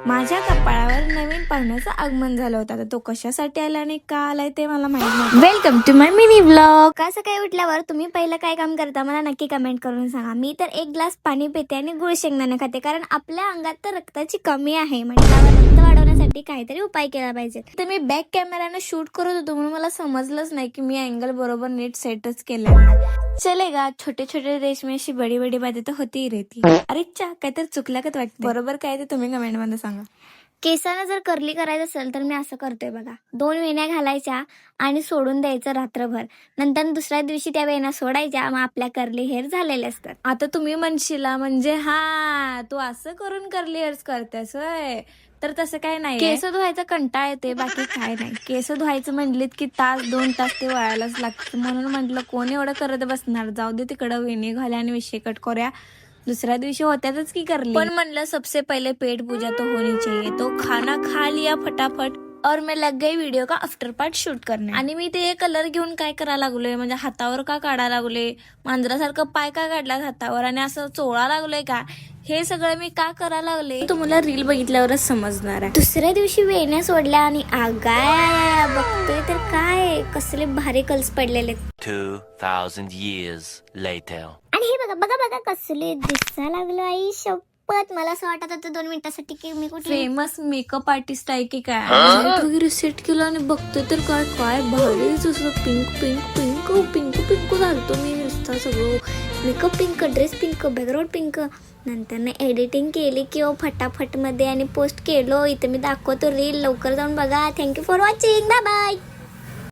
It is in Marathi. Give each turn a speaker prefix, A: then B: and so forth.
A: माझ्या कपाळावर नवीन पाहुण्याचं आगमन झालं होतं. तो कशासाठी आला आणि का आलाय ते मला माहित नाही. Welcome to my mini vlog. का सकाळी उठल्यावर तुम्ही पहिलं काय काम करता मला नक्की कमेंट करून सांगा. मी तर एक ग्लास पाणी पिते आणि गुळ शेंगदाणे खाते, कारण आपल्या अंगात तर रक्ताची कमी आहे. म्हटल्यावर रक्त वाढवण्यासाठी काहीतरी उपाय केला पाहिजे. तर मी बॅक कॅमेराने शूट करत होतो म्हणून मला समजलंच नाही की मी अँगल बरोबर नीट सेटच केलेला नाही. चलेगा, छोटे छोटे रेशमी अशी बडी बडी बातें तर होती रहती. अरे चा काहीतरी चुकलं का वाटतं. बरोबर काय ते तुम्ही कमेंट मध्ये सांगा. केसांना जर कर्ली करायचं असेल तर मी असं करतोय बघा. 2 वेण्या घालायच्या आणि सोडून द्यायचं रात्रभर. नंतर दुसऱ्या दिवशी त्या वेण्या सोडायच्या, मग आपल्या कर्ली हेअर झालेले असतात. आता तुम्ही म्हणशीला म्हणजे हा तू असं करून कर्ली हेअर्स करतेस होय, तर तसं काय नाही. केस धुवायचा कंटाळा येते, बाकी काय नाही. केस धुवायचं म्हणलीत की 1-2 तास ते वळायलाच लागतं. म्हणून म्हटलं कोण एवढं करत बसणार, जाऊ दे तिकडं, वेणी घाल्या आणि विषय कट करूया. दुसऱ्या दिवशी होत्यातच की करली. पण म्हणलं सबसे पहले पेट पूजा तो होनी चाहिए. तो खाना खा लिया फटाफट और मैं लग गई वीडियो का आफ्टर पार्ट शूट करणे. आणि मी ते कलर घेऊन काय करायला लागलोय, म्हणजे हातावर का काढायला लागलोय, मांजरासारखं पाय का काढला हातावर आणि असं चोळा लागलोय का, हे सगळं मी का करायला लागले तुम्हाला रील बघितल्यावरच समजणार आहे. दुसऱ्या दिवशी वेण्या सोडल्या आणि आगाय बघतोय तर काय कसले भारी कल्स पडलेले.
B: 2000 years later.
C: आणि हे बघा बघा बघा कसले दिसायला लागलो. आई शपथ, मला असं वाटत होतं 2 मिनिटासाठी की मी कुठे
A: फेमस मेकअप आर्टिस्ट आहे की काय. लाईट वगैरे सेट केलं आणि बघतोय तर काय काय भारीच असं pink pink pink pink pink घालतो मी नुसता. सगळं makeup pink, dress pink, background pink. नंतर एडिटिंग केली की फटाफट मध्ये आणि पोस्ट केलो. इथे मी दाखवतो रील, लवकर जाऊन बघा. Thank you for watching, bye bye.